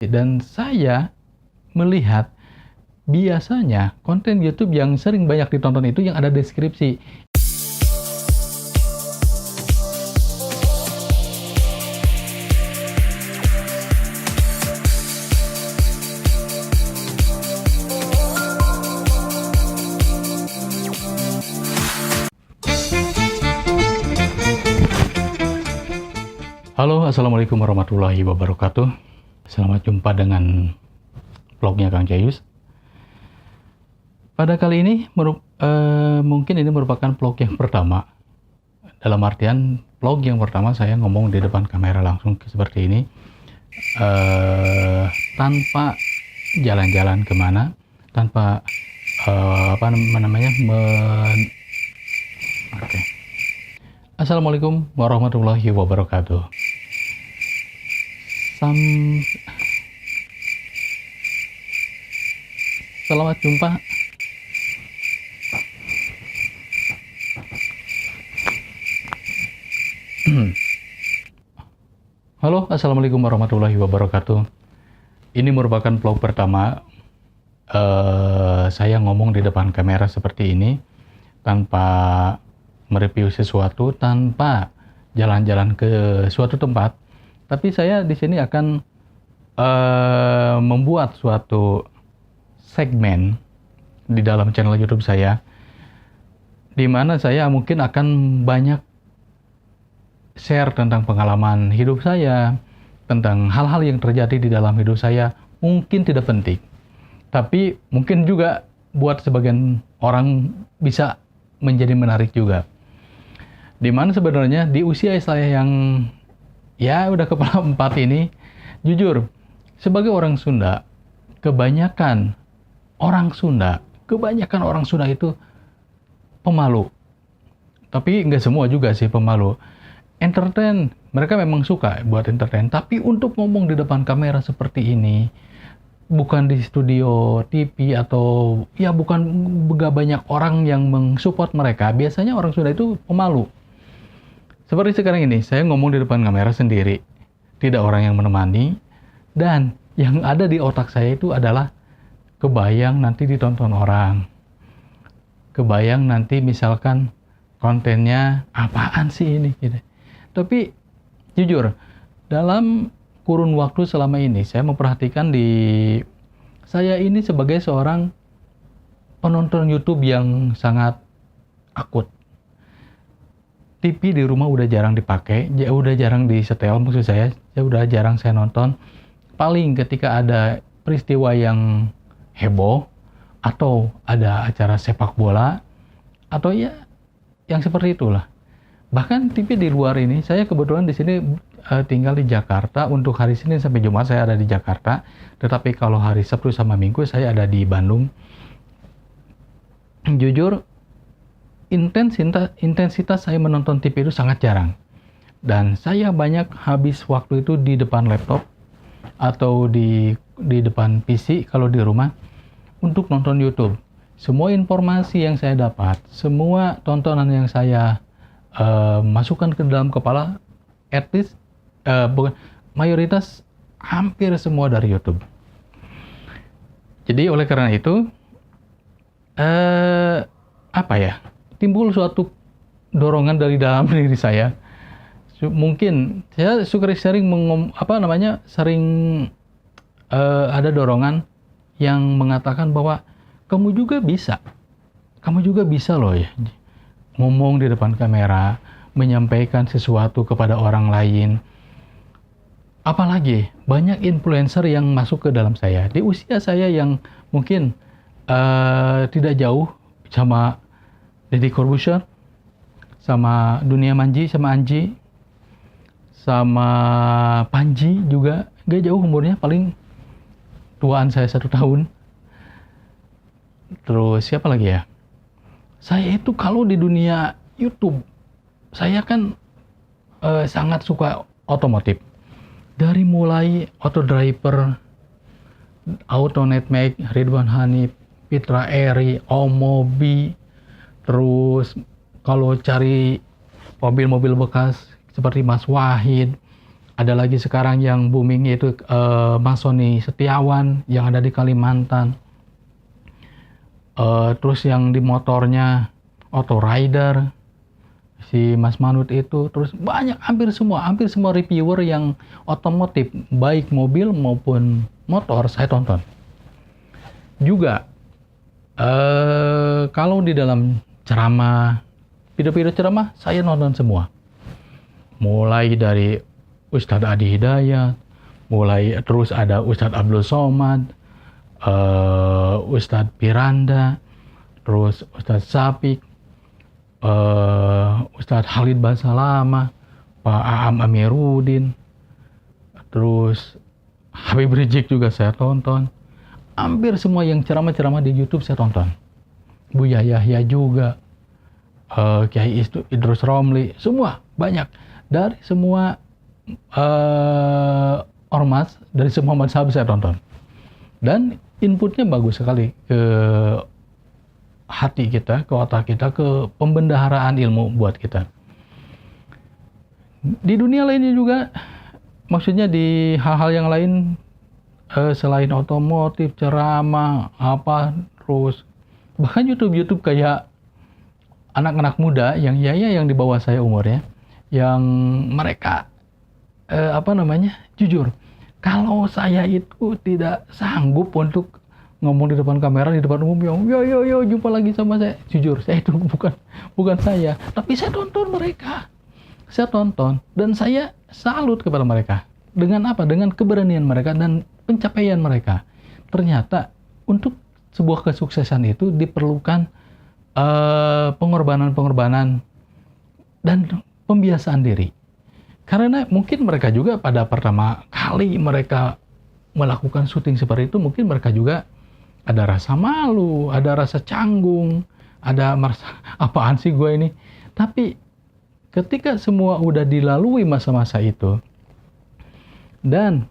Dan saya melihat biasanya konten YouTube yang sering banyak ditonton itu yang ada deskripsi. Halo, Assalamualaikum warahmatullahi wabarakatuh. Selamat jumpa dengan vlognya Kang Cayus. Pada kali ini, mungkin ini merupakan vlog yang pertama. Dalam artian, vlog yang pertama saya ngomong di depan kamera langsung seperti ini. Tanpa jalan-jalan kemana, tanpa Oke. Assalamualaikum warahmatullahi wabarakatuh. Selamat jumpa. Halo, Assalamualaikum warahmatullahi wabarakatuh. Ini merupakan vlog pertama saya ngomong di depan kamera seperti ini, tanpa mereview sesuatu, tanpa jalan-jalan ke suatu tempat. Tapi saya di sini akan membuat suatu segmen di dalam channel YouTube saya, di mana saya mungkin akan banyak share tentang pengalaman hidup saya, tentang hal-hal yang terjadi di dalam hidup saya. Mungkin tidak penting, tapi mungkin juga buat sebagian orang bisa menjadi menarik juga. Dimana sebenarnya di usia saya yang ya udah kepala 4 ini, jujur, sebagai orang Sunda, kebanyakan orang Sunda itu pemalu. Tapi nggak semua juga sih pemalu. Entertain, mereka memang suka buat entertain, tapi untuk ngomong di depan kamera seperti ini, bukan di studio TV atau ya bukan gak banyak orang yang mensupport mereka. Biasanya orang Sunda itu pemalu. Seperti sekarang ini, saya ngomong di depan kamera sendiri, tidak orang yang menemani, dan yang ada di otak saya itu adalah kebayang nanti ditonton orang. Kebayang nanti misalkan kontennya apaan sih ini gitu. Tapi jujur, dalam kurun waktu selama ini saya memperhatikan saya ini sebagai seorang penonton YouTube yang sangat akut. TV di rumah udah jarang dipakai, udah jarang disetel, maksud saya udah jarang saya nonton. Paling ketika ada peristiwa yang heboh, atau ada acara sepak bola, atau ya yang seperti itulah. Bahkan TV di luar ini, saya kebetulan di sini tinggal di Jakarta. Untuk hari Senin sampai Jumat saya ada di Jakarta, tetapi kalau hari Sabtu sama Minggu saya ada di Bandung. Jujur, intensitas saya menonton TV itu sangat jarang, dan saya banyak habis waktu itu di depan laptop atau di depan PC kalau di rumah untuk nonton YouTube. Semua informasi yang saya dapat, semua tontonan yang saya masukkan ke dalam kepala, at least mayoritas hampir semua dari YouTube. Jadi oleh karena itu timbul suatu dorongan dari dalam diri saya. Mungkin saya suka sering ada dorongan yang mengatakan bahwa kamu juga bisa loh ya ngomong di depan kamera, menyampaikan sesuatu kepada orang lain. Apalagi banyak influencer yang masuk ke dalam saya di usia saya yang mungkin tidak jauh sama Deddy Corbuzier, sama Dunia Manji, sama Anji, sama Panji juga, gak jauh umurnya, paling tuaan saya 1 tahun. Terus siapa lagi ya? Saya itu kalau di dunia YouTube, saya kan sangat suka otomotif. Dari mulai Auto Driver, Autonet Mag, Ridwan Hanif, Fitra Eri, Omobi, terus kalau cari mobil-mobil bekas seperti Mas Wahid, Ada lagi sekarang yang booming yaitu Mas Sony Setiawan yang ada di Kalimantan. Terus yang di motornya Auto Rider, si Mas Manut itu. Terus banyak, hampir semua reviewer yang otomotif, baik mobil maupun motor, saya tonton. Juga kalau di dalam ceramah, video-video ceramah, saya nonton semua. Mulai dari Ustadz Adi Hidayat, terus ada Ustadz Abdul Somad, Ustadz Piranda, terus Ustadz Sapik, Ustadz Khalid Basalama, Pak Aam Amiruddin, terus Habib Rizik juga saya tonton. Hampir semua yang ceramah-ceramah di YouTube saya tonton. Buya Yahya juga, Kiai Idrus Romli, semua banyak. Dari semua ormas, dari semua mazhab saya tonton. Dan inputnya bagus sekali ke hati kita, ke otak kita, ke pembendaharaan ilmu buat kita. Di dunia lainnya juga, maksudnya di hal-hal yang lain, selain otomotif, ceramah, terus bahkan YouTube kayak anak-anak muda yang yang di bawah saya umurnya, yang mereka jujur, kalau saya itu tidak sanggup untuk ngomong di depan kamera, di depan umum, yo jumpa lagi sama saya. Jujur, saya itu bukan saya, tapi saya tonton mereka. Saya tonton dan saya salut kepada mereka. Dengan apa? Dengan keberanian mereka dan pencapaian mereka. Ternyata untuk sebuah kesuksesan itu diperlukan pengorbanan dan pembiasaan diri. Karena mungkin mereka juga pada pertama kali mereka melakukan syuting seperti itu, mungkin mereka juga ada rasa malu, ada rasa canggung, ada merasa apaan sih gue ini. Tapi ketika semua udah dilalui masa-masa itu dan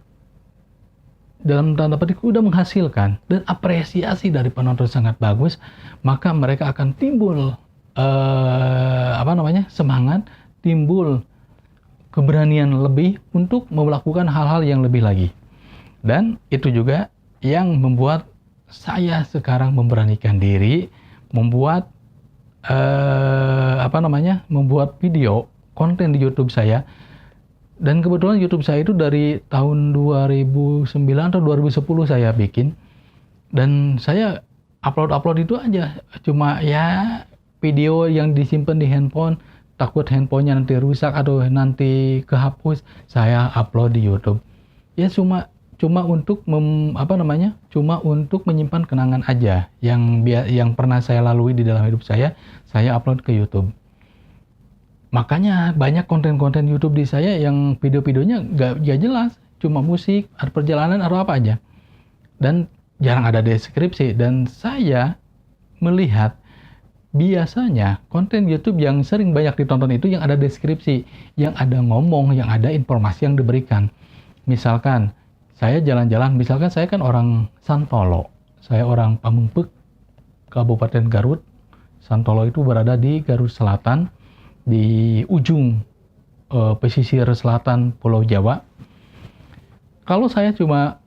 dalam tanda petik udah menghasilkan dan apresiasi dari penonton sangat bagus, maka mereka akan timbul semangat, timbul keberanian lebih untuk melakukan hal-hal yang lebih lagi. Dan itu juga yang membuat saya sekarang memberanikan diri membuat membuat video konten di YouTube saya. Dan kebetulan YouTube saya itu dari tahun 2009 atau 2010 saya bikin, dan saya upload itu aja, cuma ya video yang disimpan di handphone, takut handphonenya nanti rusak atau nanti kehapus, saya upload di YouTube. Ya cuma untuk cuma untuk menyimpan kenangan aja yang pernah saya lalui di dalam hidup saya upload ke YouTube. Makanya banyak konten-konten YouTube di saya yang video-videonya gak jelas, cuma musik, ada perjalanan atau apa aja, dan jarang ada deskripsi. Dan saya melihat biasanya konten YouTube yang sering banyak ditonton itu yang ada deskripsi, yang ada ngomong, yang ada informasi yang diberikan. Misalkan saya jalan-jalan, misalkan saya kan orang Santolo, saya orang Pamengpeuk, Kabupaten Garut. Santolo itu berada di Garut Selatan, di ujung pesisir selatan Pulau Jawa. Kalau saya cuma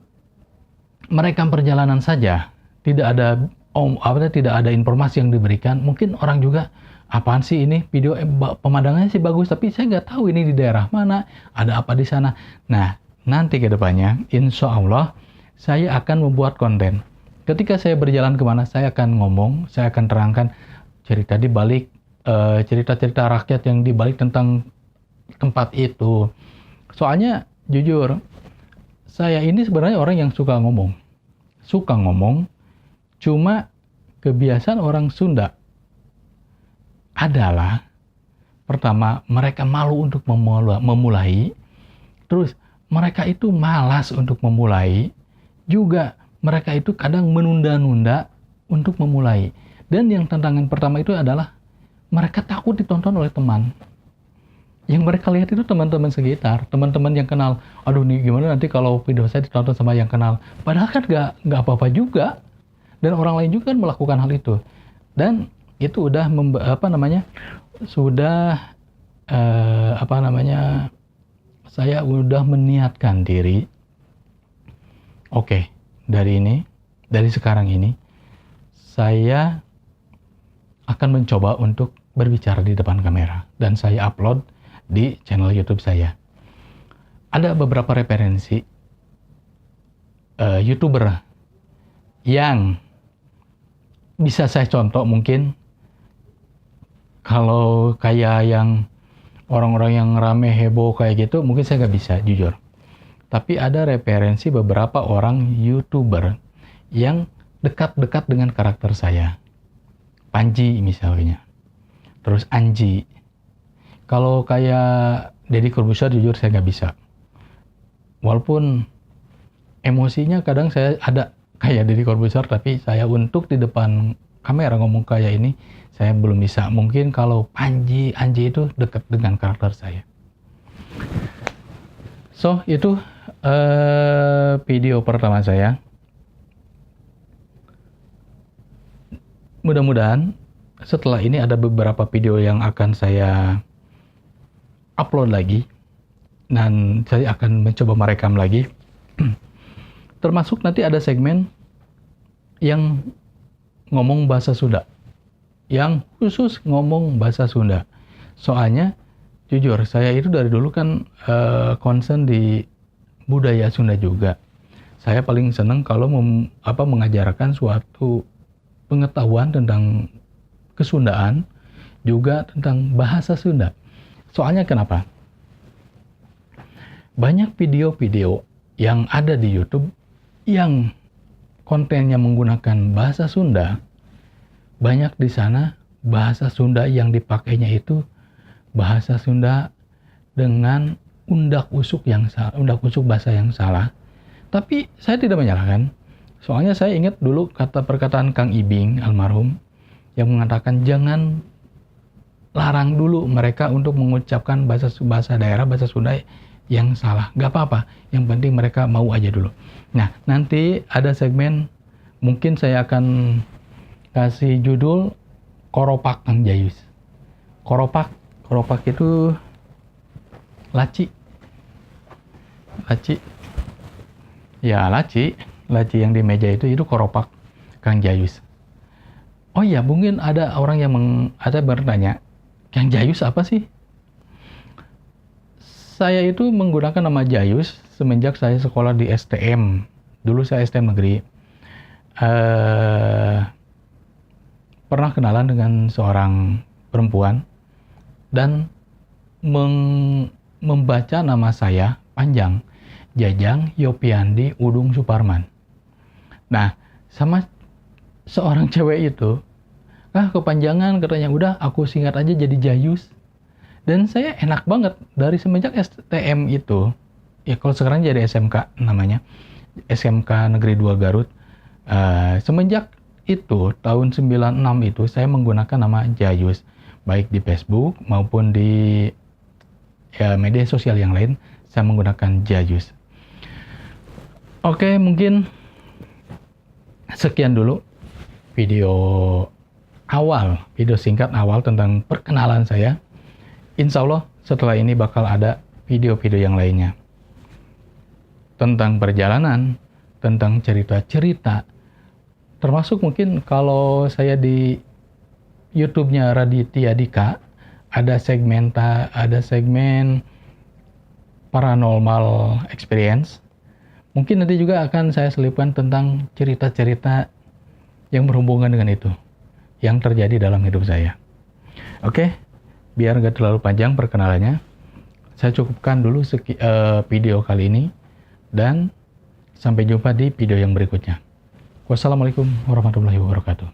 merekam perjalanan saja, tidak ada informasi yang diberikan, mungkin orang juga apaan sih ini video, pemandangannya sih bagus, tapi saya nggak tahu ini di daerah mana, ada apa di sana. Nah, nanti ke depannya, insya Allah saya akan membuat konten. Ketika saya berjalan kemana, saya akan ngomong, saya akan terangkan cerita di balik cerita-cerita rakyat yang dibalik tentang tempat itu. Soalnya jujur, saya ini sebenarnya orang yang suka ngomong, cuma kebiasaan orang Sunda adalah pertama mereka malu untuk memulai, terus mereka itu malas untuk memulai, juga mereka itu kadang menunda-nunda untuk memulai. Dan yang tantangan pertama itu adalah mereka takut ditonton oleh teman. Yang mereka lihat itu teman-teman sekitar, teman-teman yang kenal. Aduh nih gimana nanti kalau video saya ditonton sama yang kenal. Padahal kan nggak apa-apa juga. Dan orang lain juga kan melakukan hal itu. Dan itu saya udah meniatkan diri, oke, dari sekarang ini, saya akan mencoba untuk berbicara di depan kamera dan saya upload di channel YouTube saya. Ada beberapa referensi YouTuber yang bisa saya contoh mungkin. Kalau kayak yang orang-orang yang rame heboh kayak gitu, mungkin saya nggak bisa, jujur. Tapi ada referensi beberapa orang YouTuber yang dekat-dekat dengan karakter saya. Panji misalnya. Terus Anji. Kalau kayak Deddy Corbuzier, jujur saya nggak bisa. Walaupun emosinya kadang saya ada kayak Deddy Corbuzier, tapi saya untuk di depan kamera ngomong kayak ini, saya belum bisa. Mungkin kalau Anji itu dekat dengan karakter saya. So, itu video pertama saya. Mudah-mudahan setelah ini ada beberapa video yang akan saya upload lagi. Dan saya akan mencoba merekam lagi. Termasuk nanti ada segmen yang ngomong bahasa Sunda. Yang khusus ngomong bahasa Sunda. Soalnya, jujur, saya itu dari dulu kan concern di budaya Sunda juga. Saya paling senang kalau mengajarkan suatu pengetahuan tentang kesundaan, juga tentang bahasa Sunda. Soalnya kenapa? Banyak video-video yang ada di YouTube yang kontennya menggunakan bahasa Sunda, banyak di sana bahasa Sunda yang dipakainya itu bahasa Sunda dengan undak-usuk bahasa yang salah. Tapi saya tidak menyalahkan. Soalnya saya ingat dulu perkataan Kang Ibing almarhum yang mengatakan jangan larang dulu mereka untuk mengucapkan bahasa daerah, bahasa Sunda yang salah. Gak apa-apa, yang penting mereka mau aja dulu. Nah, nanti ada segmen, mungkin saya akan kasih judul Koropak Kang Jayus. Koropak itu laci. Ya, laci yang di meja itu koropak Kang Jayus. Oh iya, mungkin ada orang yang bertanya, Kang Jayus apa sih? Saya itu menggunakan nama Jayus semenjak saya sekolah di STM. Dulu saya STM negeri. Pernah kenalan dengan seorang perempuan dan membaca nama saya panjang, Jajang Yopiandi Udung Suparman. Nah, sama seorang cewek itu, kepanjangan katanya, udah aku singkat aja jadi Jayus. Dan saya enak banget dari semenjak STM itu, ya kalau sekarang jadi SMK namanya, SMK Negeri 2 Garut. Semenjak itu tahun 96 itu saya menggunakan nama Jayus, baik di Facebook maupun di media sosial yang lain saya menggunakan Jayus. Oke, mungkin sekian dulu video singkat awal tentang perkenalan saya. Insya Allah setelah ini bakal ada video-video yang lainnya tentang perjalanan, tentang cerita-cerita, termasuk mungkin kalau saya di YouTube-nya Raditya Dika ada segmen paranormal experience. Mungkin nanti juga akan saya selipkan tentang cerita-cerita yang berhubungan dengan itu yang terjadi dalam hidup saya. Oke, biar nggak terlalu panjang perkenalannya, saya cukupkan dulu video kali ini dan sampai jumpa di video yang berikutnya. Wassalamualaikum warahmatullahi wabarakatuh.